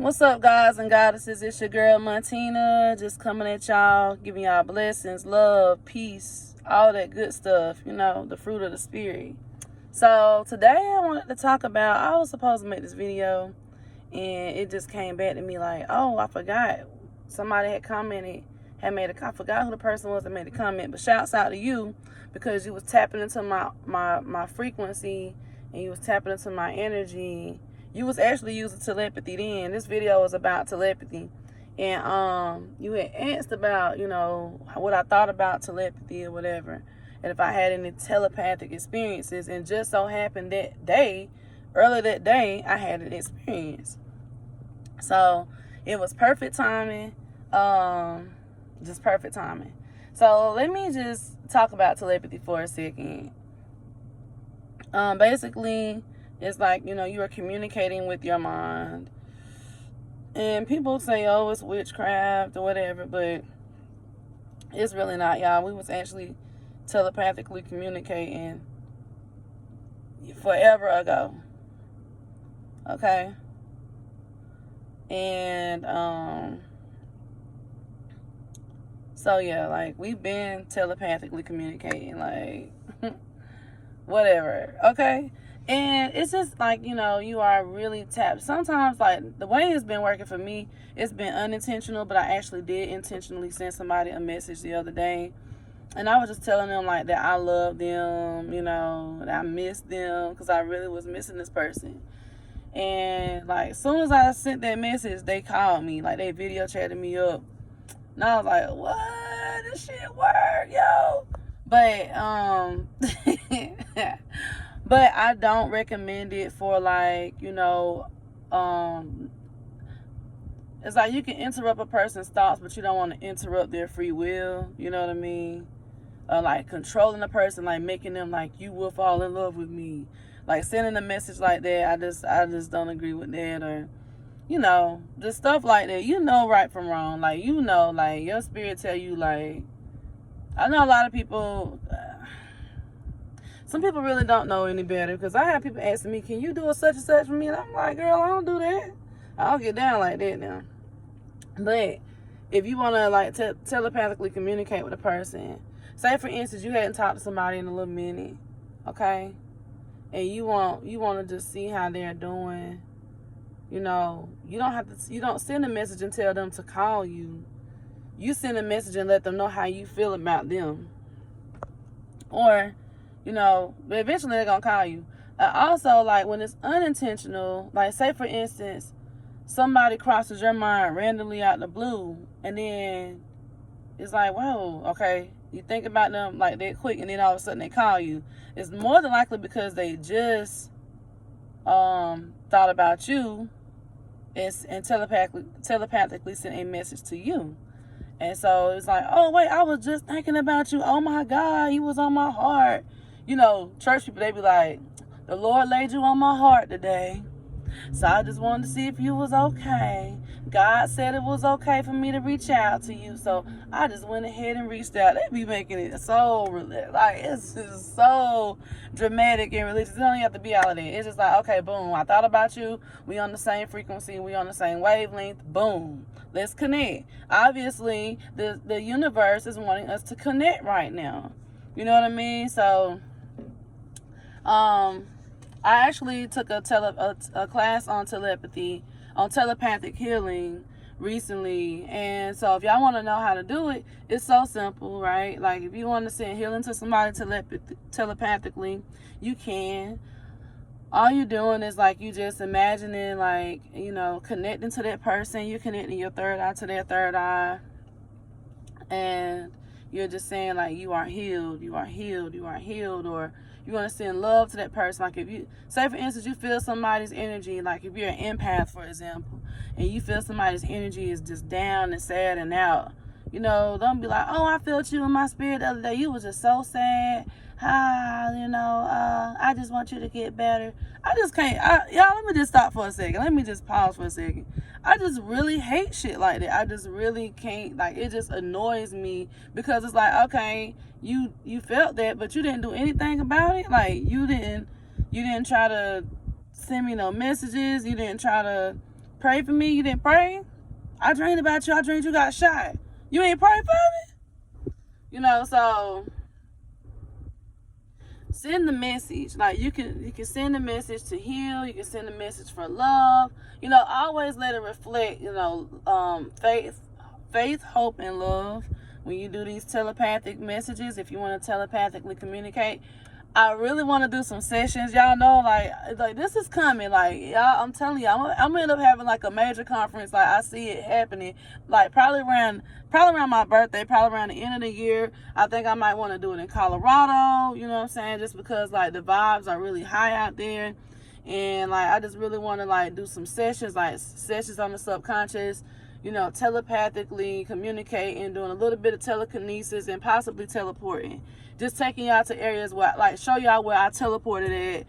What's up, guys and goddesses? It's your girl Montina, just coming at y'all, giving y'all blessings, love, peace, all that good stuff, the fruit of the spirit. So today I wanted to talk about, I was supposed to make this video and it just came back to me like, oh, I forgot. Somebody had commented, I forgot who the person was that made the comment, but shouts out to you because you was tapping into my frequency and you was tapping into my energy. You was actually using telepathy then. This video was about telepathy. And you had asked about, what I thought about telepathy or whatever. And if I had any telepathic experiences. And just so happened earlier that day, I had an experience. So it was perfect timing. Just perfect timing. So let me just talk about telepathy for a second. Basically, it's like, you are communicating with your mind. And people say, oh, it's witchcraft or whatever, but it's really not, y'all. We was actually telepathically communicating forever ago. Okay? And, so yeah, like, we've been telepathically communicating, like, whatever, okay? And it's just like, you are really tapped. Sometimes, like, the way it's been working for me, it's been unintentional, but I actually did intentionally send somebody a message the other day. And I was just telling them, like, that I love them, that I miss them, because I really was missing this person. And, like, as soon as I sent that message, they called me. Like, they video chatted me up. And I was like, what? This shit work, yo. But, but I don't recommend it for, like, it's like you can interrupt a person's thoughts, but you don't want to interrupt their free will. You know what I mean? Like controlling a person, like making them like, you will fall in love with me. Like sending a message like that, I just don't agree with that. Or, just stuff like that. Right from wrong. Like, like your spirit tell you, like, I know a lot of people... some people really don't know any better, because I have people asking me, can you do a such and such for me? And I'm like, girl, I don't do that. I don't get down like that now. But if you want to, like, telepathically communicate with a person, say, for instance, you hadn't talked to somebody in a little minute, okay? And you want to just see how they're doing. You don't send a message and tell them to call you. You send a message and let them know how you feel about them. Or... but eventually they're gonna call you. Also, like, when it's unintentional, like, say, for instance, somebody crosses your mind randomly out the blue, and then it's like, whoa, okay, you think about them like that quick, and then all of a sudden they call you. It's more than likely because they just thought about you and telepathically sent a message to you. And so it's like, oh, wait, I was just thinking about you. Oh, my God, you was on my heart. Church people, they be like, the Lord laid you on my heart today. So I just wanted to see if you was okay. God said it was okay for me to reach out to you. So I just went ahead and reached out. They be making it so, like, it's just so dramatic and religious. It don't even have to be all of that. It's just like, okay, boom, I thought about you. We on the same frequency. We on the same wavelength. Boom. Let's connect. Obviously, the universe is wanting us to connect right now. You know what I mean? So... I actually took a class on telepathy, on telepathic healing recently. And so if y'all want to know how to do it, it's so simple, right? Like, if you want to send healing to somebody telepathically, you can. All you're doing is, like, you just imagining, like, connecting to that person. You're connecting your third eye to their third eye. And you're just saying, like, you are healed, you are healed, you are healed. Or you want to send love to that person. Like, if you, say, for instance, you feel somebody's energy, like if you're an empath, for example, and you feel somebody's energy is just down and sad and out, don't be like, oh, I felt you in my spirit the other day. You was just so sad. I just want you to get better. I just can't. Y'all, let me just stop for a second. Let me just pause for a second. I just really hate shit like that. I just really can't. Like, it just annoys me because it's like, okay, you felt that, but you didn't do anything about it. Like, you didn't try to send me no messages. You didn't try to pray for me. You didn't pray. I dreamed about you. I dreamed you got shot. You ain't pray for me. You know, so send the message. Like you can send the message to heal. You can send a message for love. You know, always let it reflect, you know, faith, hope, and love. When you do these telepathic messages, if you want to telepathically communicate, I really want to do some sessions. Y'all know, like this is coming. Like, y'all, I'm telling you, I'm gonna end up having like a major conference. Like, I see it happening. Like, probably around my birthday, probably around the end of the year. I think I might want to do it in Colorado. You know what I'm saying? Just because like the vibes are really high out there, and like I just really want to like do some sessions, like sessions on the subconscious. You know, telepathically communicating, doing a little bit of telekinesis, and possibly teleporting. Just taking y'all to areas where, like, show y'all where I teleported at.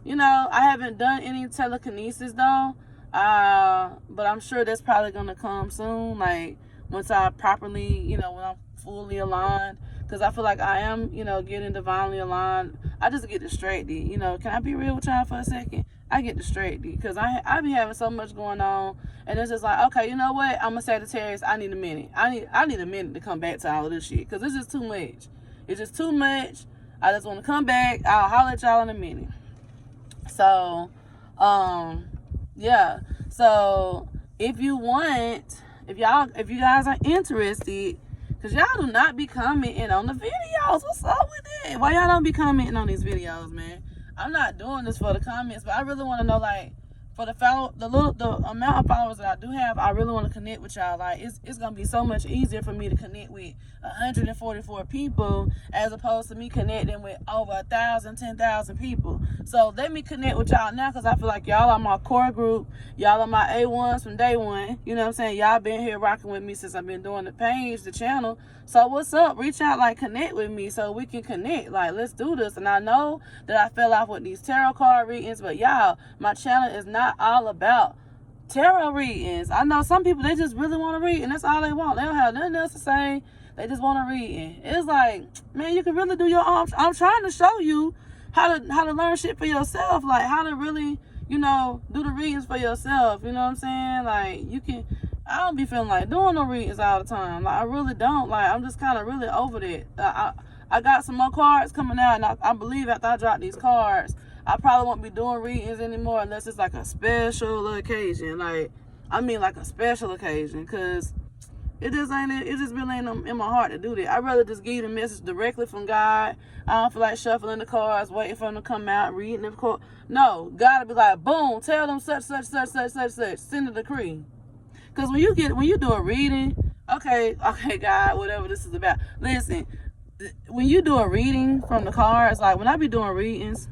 You know, I haven't done any telekinesis though, but I'm sure that's probably gonna come soon. Like once I properly, you know, when I'm fully aligned, because I feel like I am, you know, getting divinely aligned. I just get distracted. You know, can I be real with y'all for a second? I get distracted because I be having so much going on, and it's just like, okay, you know what? I'm a Sagittarius. I need a minute. I need a minute to come back to all of this shit because it's just too much. It's just too much. I just want to come back. I'll holler at y'all in a minute. So, yeah. So if you guys are interested, because y'all do not be commenting on the videos. What's up with that? Why y'all don't be commenting on these videos, man? I'm not doing this for the comments, but I really want to know, like, for the amount of followers that I do have, I really want to connect with y'all. Like, it's gonna be so much easier for me to connect with 144 people as opposed to me connecting with over 1,000, 10,000 people. So let me connect with y'all now, because I feel like y'all are my core group. Y'all are my A1s from day one. You know what I'm saying? Y'all been here rocking with me since I've been doing the page, the channel. So what's up? Reach out, like, connect with me so we can connect. Like, let's do this. And I know that I fell off with these tarot card readings, but y'all, my channel is not all about tarot readings. I know some people, they just really want to read, and that's all they want. They don't have nothing else to say. They just want to read. It's like, man, you can really do your own. I'm trying to show you how to learn shit for yourself, like how to really, you know, do the readings for yourself. You know what I'm saying? Like, you can. I don't be feeling like doing no readings all the time. Like, I really don't. Like, I'm just kind of really over that. I got some more cards coming out, and I believe after I drop these cards, I probably won't be doing readings anymore unless it's like a special occasion. Like, I mean, like a special occasion, because it just really ain't in my heart to do that. I'd rather just give you the message directly from God. I don't feel like shuffling the cards, waiting for them to come out, reading the card. No, God will be like, boom, tell them such, send a decree. Because when you do a reading, okay, God, whatever this is about. Listen, when you do a reading from the cards, like when I be doing readings,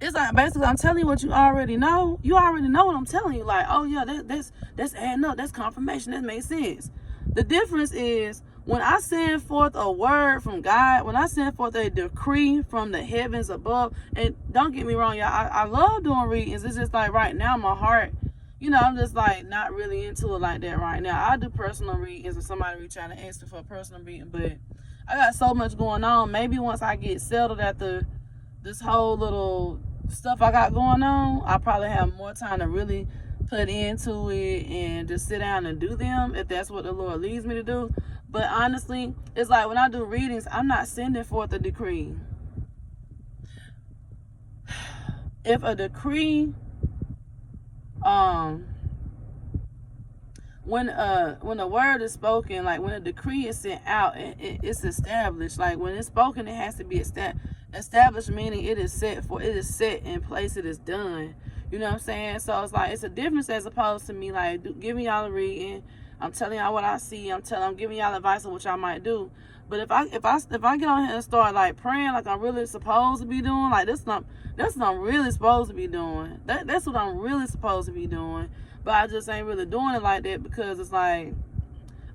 it's like basically I'm telling you what you already know. You already know what I'm telling you. Like, oh yeah, that's adding up. That's confirmation. That makes sense. The difference is when I send forth a word from God, when I send forth a decree from the heavens above, and don't get me wrong, y'all, I love doing readings. It's just like right now my heart, you know, I'm just like not really into it like that right now. I do personal readings if somebody reach out and ask me for a personal reading, but I got so much going on. Maybe once I get settled after this whole little stuff I got going on, I probably have more time to really put into it and just sit down and do them if that's what the Lord leads me to do. But honestly, it's like when I do readings, I'm not sending forth a decree. If a decree, when a word is spoken, like when a decree is sent out, it's established. Like when it's spoken, it has to be established, meaning it is set in place, it is done. You know what I'm saying? So it's like, it's a difference as opposed to me like giving y'all a reading. I'm telling y'all what I see. I'm giving y'all advice on what y'all might do. But if I get on here and start like praying like I'm really supposed to be doing, like that's what I'm really supposed to be doing. That's what I'm really supposed to be doing. But I just ain't really doing it like that because it's like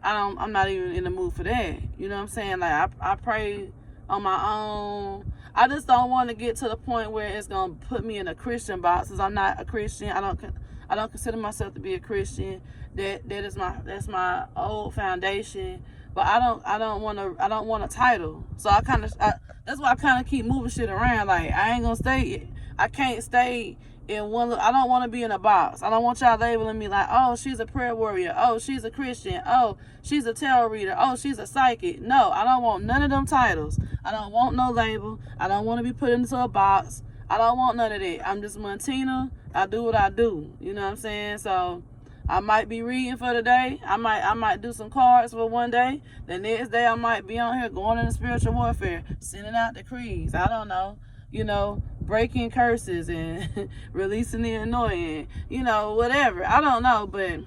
I'm not even in the mood for that. You know what I'm saying? Like I pray on my own. I just don't want to get to the point where it's gonna put me in a Christian box, because I'm not a Christian. I don't consider myself to be a Christian. That's my old foundation. But I don't want a title. So that's why I kind of keep moving shit around. Like I can't stay in one. I don't want to be in a box. I don't want y'all labeling me like, oh, she's a prayer warrior. Oh, she's a Christian. Oh, she's a tarot reader. Oh, she's a psychic. No, I don't want none of them titles. I don't want no label. I don't want to be put into a box. I don't want none of that. I'm just Montina. I do what I do. You know what I'm saying? So I might be reading for the day. I might do some cards for one day. The next day I might be on here going into spiritual warfare, sending out decrees. I don't know. You know, breaking curses and releasing the annoying. You know, whatever. I don't know. But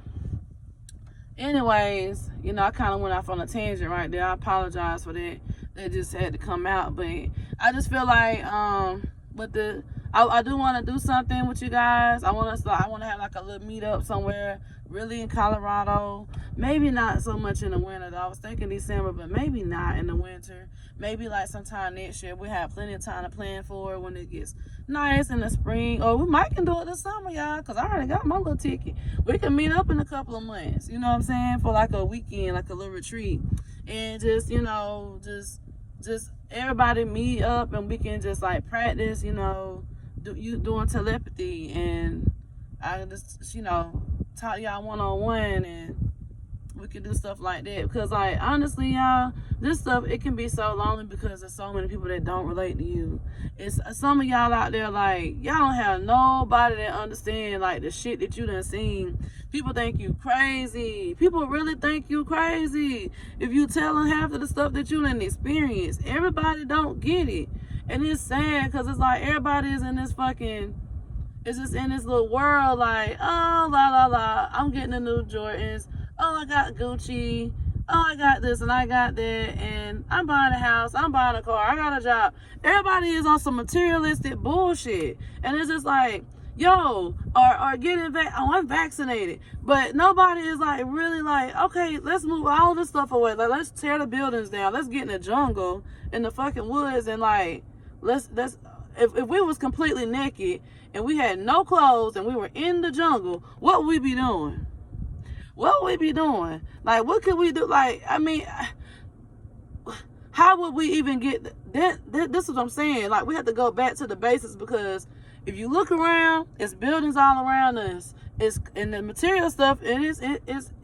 anyways, you know, I kind of went off on a tangent right there. I apologize for that. That just had to come out. But I just feel like I do want to do something with you guys. I want to have like a little meetup somewhere, really in Colorado. Maybe not so much in the winter though. I was thinking December, but maybe not in the winter. Maybe like sometime next year. We have plenty of time to plan for it when it gets nice in the spring. Or we might can do it this summer, y'all, because I already got my little ticket. We can meet up in a couple of months. You know what I'm saying? For like a weekend, like a little retreat, and just, you know, just everybody meet up and we can just like practice, you know, doing telepathy, and I just, you know, talk y'all one-on-one, and we can do stuff like that. Because like honestly, y'all, this stuff, it can be so lonely because there's so many people that don't relate to you. It's some of y'all out there, like, y'all don't have nobody that understand like the shit that you done seen. People think you crazy. People really think you crazy if you tell them half of the stuff that you done experienced. Everybody don't get it. And it's sad because it's like everybody is in this fucking, it's just in this little world like, oh, la, la, la, I'm getting the new Jordans. Oh, I got Gucci. Oh, I got this and I got that. And I'm buying a house. I'm buying a car. I got a job. Everybody is on some materialistic bullshit. And it's just like, yo, or getting I'm vaccinated. But nobody is like really like, okay, let's move all this stuff away. Like, let's tear the buildings down. Let's get in the jungle, in the fucking woods, and like, let's if we was completely naked and we had no clothes and we were in the jungle, what would we be doing? What would we be doing? Like, what could we do? Like, I mean, how would we even get that? This is what I'm saying. Like, we have to go back to the basics, because if you look around, it's buildings all around us. It's, and the material stuff, it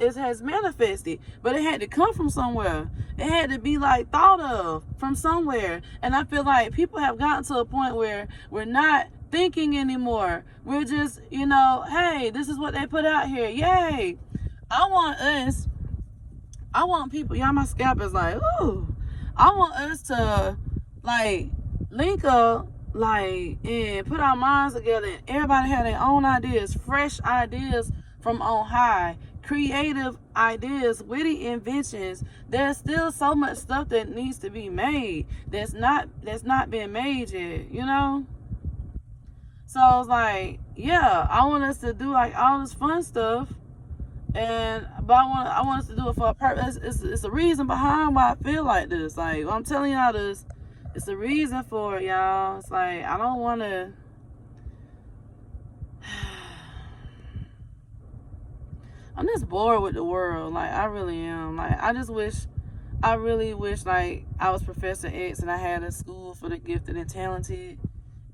has manifested, but it had to come from somewhere. It had to be like thought of from somewhere. And I feel like people have gotten to a point where we're not thinking anymore. We're just, you know, hey, this is what they put out here. Yay. I want people, y'all, my scalp is like, ooh. I want us to like link up, like, and put our minds together, and everybody have their own ideas, fresh ideas from on high, creative ideas, witty inventions. There's still so much stuff that needs to be made that's not been made yet, you know? So it's like, yeah, I want us to do like all this fun stuff, but I want us to do it for a purpose. It's a reason behind why I feel like this. Like, I'm telling y'all this, it's a reason for it, y'all. It's like, I don't want to. I'm just bored with the world. Like, I really am. Like, I really wish, like, I was Professor X and I had a school for the gifted and talented,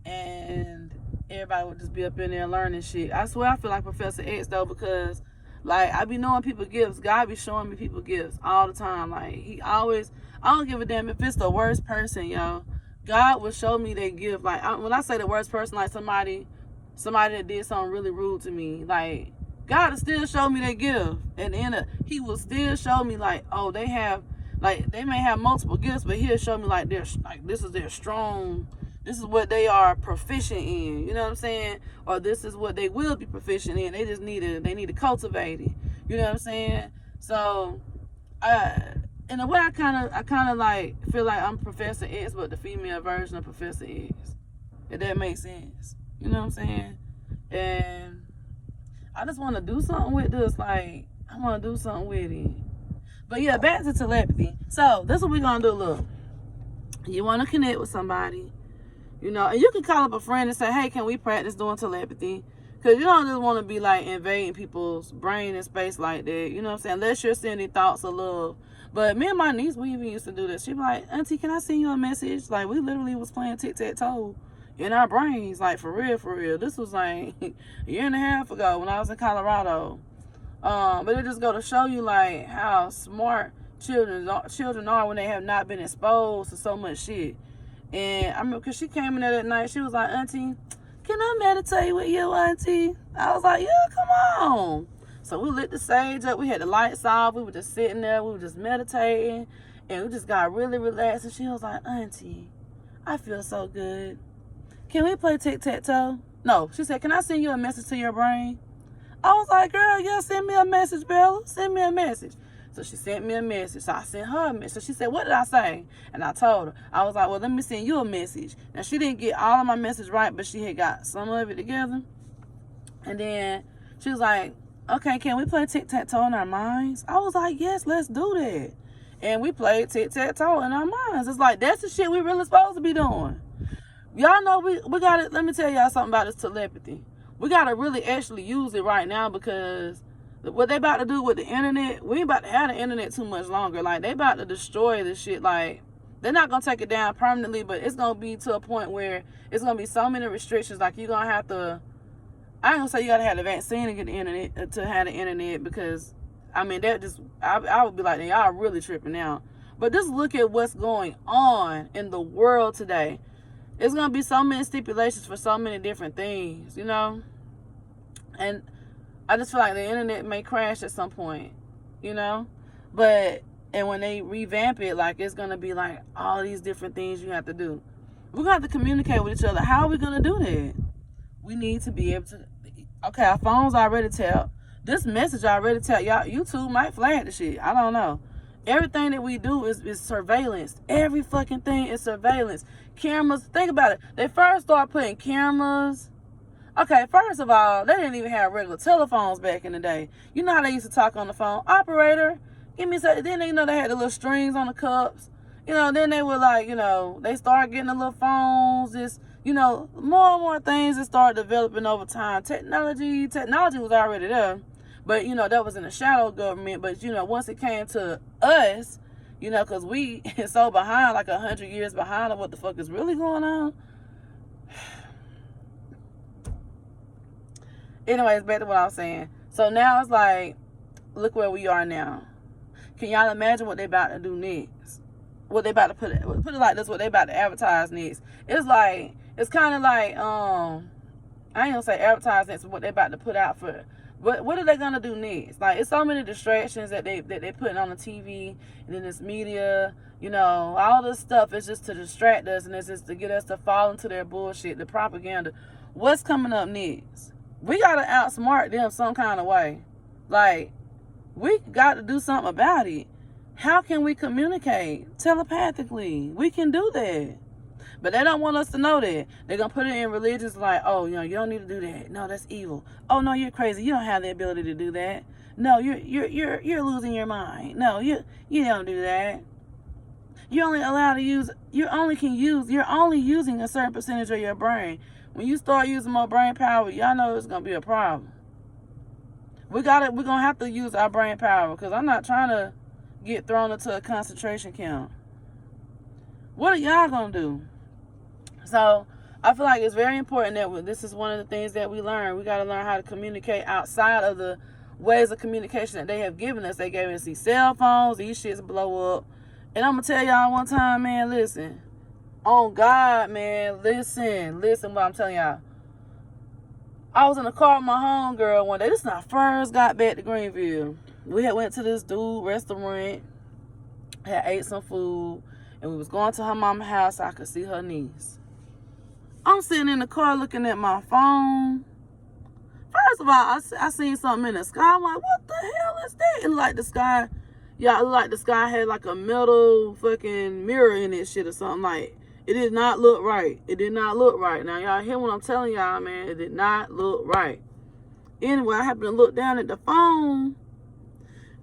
and everybody would just be up in there learning shit. I swear I feel like Professor X, though, because, like, I be knowing people gifts. God be showing me people gifts all the time. Like, he always, I don't give a damn if it's the worst person, yo. God will show me their gift. Like, when I say the worst person, like somebody that did something really rude to me, like, God will still show me their gift. And then he will still show me, like, oh, they may have multiple gifts, but he'll show me, like, this is their strong, this is what they are proficient in, you know what I'm saying? Or this is what they will be proficient in. They just need to cultivate it. You know what I'm saying? So, in a way, I kind of like feel like I'm Professor X, but the female version of Professor X. If that makes sense. You know what I'm saying? And I just want to do something with this. Like, I want to do something with it. But yeah, back to telepathy. So, this is what we're going to do. Look, you want to connect with somebody. You know, and you can call up a friend and say, hey, can we practice doing telepathy? Because you don't just want to be, like, invading people's brain and space like that. You know what I'm saying? Unless you're sending thoughts of love. But me and my niece, we even used to do this. She'd be like, Auntie, can I send you a message? Like, we literally was playing tic-tac-toe in our brains, like for real, for real. This was like a year and a half ago when I was in Colorado. But it just go to show you like how smart children are when they have not been exposed to so much shit. And I remember because she came in there that night, she was like, Auntie, can I meditate with you, Auntie? I was like, yeah, come on. So we lit the sage up. We had the lights off. We were just sitting there. We were just meditating. And we just got really relaxed. And she was like, Auntie, I feel so good. Can we play tic-tac-toe? No. She said, can I send you a message to your brain? I was like, girl, yeah, send me a message, Bella. Send me a message. So she sent me a message. So I sent her a message. So she said, what did I say? And I told her. I was like, well, let me send you a message. Now, she didn't get all of my message right, but she had got some of it together. And then she was like, okay, can we play tic-tac-toe in our minds? I was like, yes, let's do that. And we played tic-tac-toe in our minds. It's like, that's the shit we really supposed to be doing. Y'all know we got it. Let me tell y'all something about this telepathy. We got to really actually use it right now because what they about to do with the internet, we ain't about to have the internet too much longer. Like, they about to destroy this shit. Like, they're not going to take it down permanently, but it's going to be to a point where it's going to be so many restrictions. Like, you're going to have to, I ain't going to say you got to have the vaccine to get the internet, to have the internet, because, I mean, that just, I would be like, y'all really tripping out. But just look at what's going on in the world today. It's going to be so many stipulations for so many different things, you know? And I just feel like the internet may crash at some point, you know? But, and when they revamp it, like, it's going to be like all these different things you have to do. We're going to have to communicate with each other. How are we going to do that? We need to be able to, okay, our phones already tell. This message already tell. Y'all, YouTube might flag the shit. I don't know. Everything that we do is surveillance. Every fucking thing is surveillance. Cameras, think about it. They first started putting cameras. Okay, first of all, they didn't even have regular telephones back in the day. You know how they used to talk on the phone? Operator, give me something. Then they had the little strings on the cups. Then they were like, they started getting the little phones. This, more and more things that started developing over time. Technology was already there. But, that was in the shadow government. But, once it came to us, because we is so behind, like 100 years behind of what the fuck is really going on. Anyways, back to what I was saying. So now it's like, look where we are now. Can y'all imagine what they about to do next? What they about to put it like this, what they about to advertise next. It's like, it's kind of like, I ain't gonna say advertise next, but what they about to put out for. But what are they gonna do next? Like, it's so many distractions that they putting on the TV and in this media. All this stuff is just to distract us, and it's just to get us to fall into their bullshit, the propaganda. What's coming up next? We gotta outsmart them some kind of way. Like, we got to do something about it. How can we communicate telepathically? We can do that. But they don't want us to know that. They're going to put it in religions like, oh, you don't need to do that. No, that's evil. Oh, no, you're crazy. You don't have the ability to do that. No, you're losing your mind. No, you don't do that. You're only allowed to use, you're only using a certain percentage of your brain. When you start using more brain power, y'all know it's going to be a problem. We're going to have to use our brain power, because I'm not trying to get thrown into a concentration camp. What are y'all going to do? So I feel like it's very important that this is one of the things that we learn. We got to learn how to communicate outside of the ways of communication that they have given us. They gave us these cell phones. These shits blow up. And I'm going to tell y'all one time, man, listen. On God, man, listen what I'm telling y'all. I was in the car with my homegirl one day. This is when I first got back to Greenville. We had went to this dude restaurant, had ate some food, and we was going to her mama's house so I could see her niece. I'm sitting in the car looking at my phone. First of all, I seen something in the sky. I'm like, what the hell is that? It looked like the sky, it looked like the sky had like a metal fucking mirror in it shit or something. Like, it did not look right. It did not look right. Now, y'all hear what I'm telling y'all, man. It did not look right. Anyway, I happened to look down at the phone,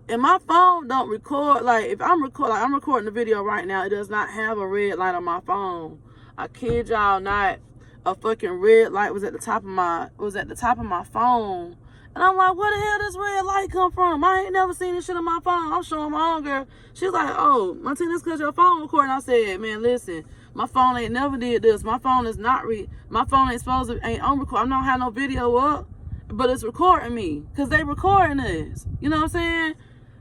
and my phone don't record. Like, if I'm recording the video right now, it does not have a red light on my phone. I kid y'all not. A fucking red light was at the top of my phone. And I'm like, where the hell does red light come from? I ain't never seen this shit on my phone. I'm showing my own girl. She's like, oh, Martina, it's because your phone recording. I said, man, listen, My phone ain't never did this. My phone is not my phone ain't supposed to, ain't on record. I don't have no video up, but it's recording me because they recording this. You know what I'm saying?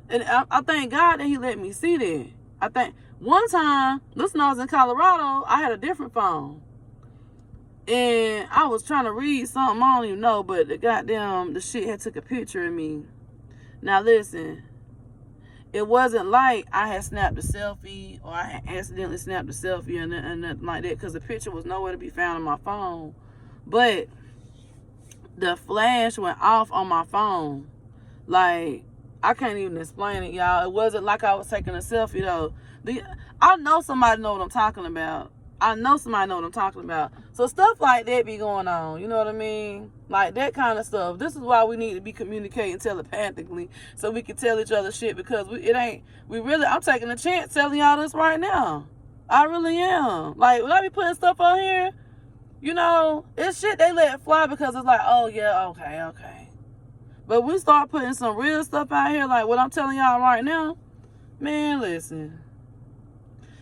And I thank God that he let me see that. I think one time, listen, I was in Colorado, I had a different phone. And I was trying to read something, I don't even know, but the shit had took a picture of me. Now listen, it wasn't like I had snapped a selfie or I had accidentally snapped a selfie or nothing like that, because the picture was nowhere to be found on my phone. But the flash went off on my phone. Like, I can't even explain it, y'all. It wasn't like I was taking a selfie, though. I know somebody know what I'm talking about. So stuff like that be going on. You know what I mean? Like that kind of stuff. This is why we need to be communicating telepathically, so we can tell each other shit, because I'm taking a chance telling y'all this right now. I really am. Like, when I be putting stuff on here, you know, it's shit they let fly because it's like, oh yeah, okay. But we start putting some real stuff out here, like what I'm telling y'all right now, man, listen.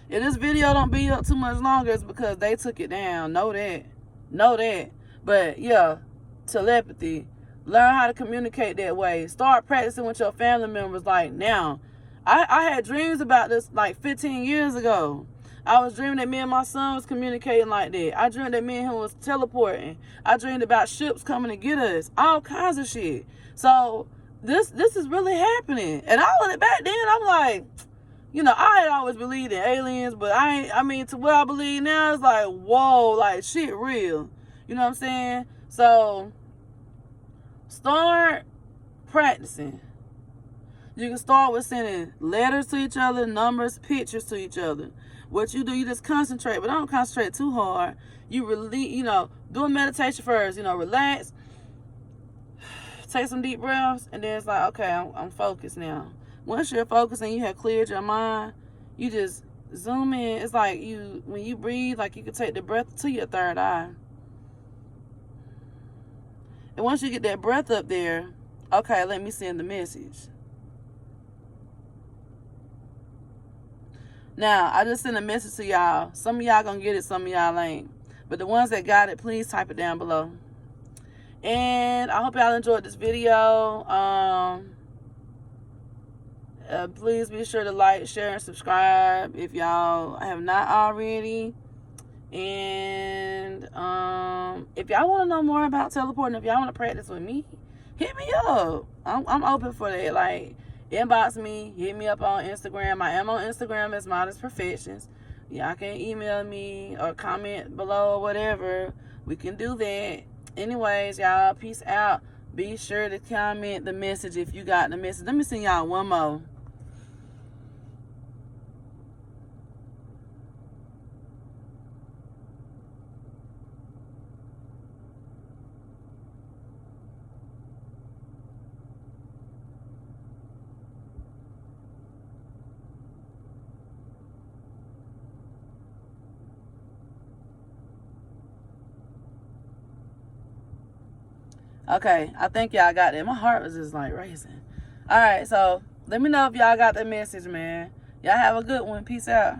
If this video don't be up too much longer, it's because they took it down. Know that. But yeah, telepathy. Learn how to communicate that way. Start practicing with your family members like now. I had dreams about this like 15 years ago. I was dreaming that me and my son was communicating like that. I dreamed that me and him was teleporting. I dreamed about ships coming to get us. All kinds of shit. So this is really happening. And all of it back then, I'm like, you know, I had always believed in aliens, but I mean, to what I believe now, it's like, whoa, like shit real. You know what I'm saying? So start practicing. You can start with sending letters to each other, numbers, pictures to each other. What you do, you just concentrate, but don't concentrate too hard. You really, you know, do a meditation first, you know, relax, take some deep breaths, and then it's like, okay, I'm focused now. Once you're focused and you have cleared your mind, you just zoom in. It's like when you breathe, like you can take the breath to your third eye. And once you get that breath up there, okay, let me send the message. Now, I just sent a message to y'all. Some of y'all gonna get it, some of y'all ain't. But the ones that got it, please type it down below. And I hope y'all enjoyed this video. Please be sure to like, share, and subscribe if y'all have not already. And if y'all want to know more about teleporting, if y'all want to practice with me, hit me up. I'm open for that. Like, inbox me, hit me up on Instagram. I am on Instagram as Modest Perfections. Y'all can email me or comment below or whatever. We can do that. Anyways, y'all, peace out. Be sure to comment the message if you got the message. Let me send y'all one more. Okay, I think y'all got that. My heart was just like racing. All right, so let me know if y'all got that message, man. Y'all have a good one. Peace out.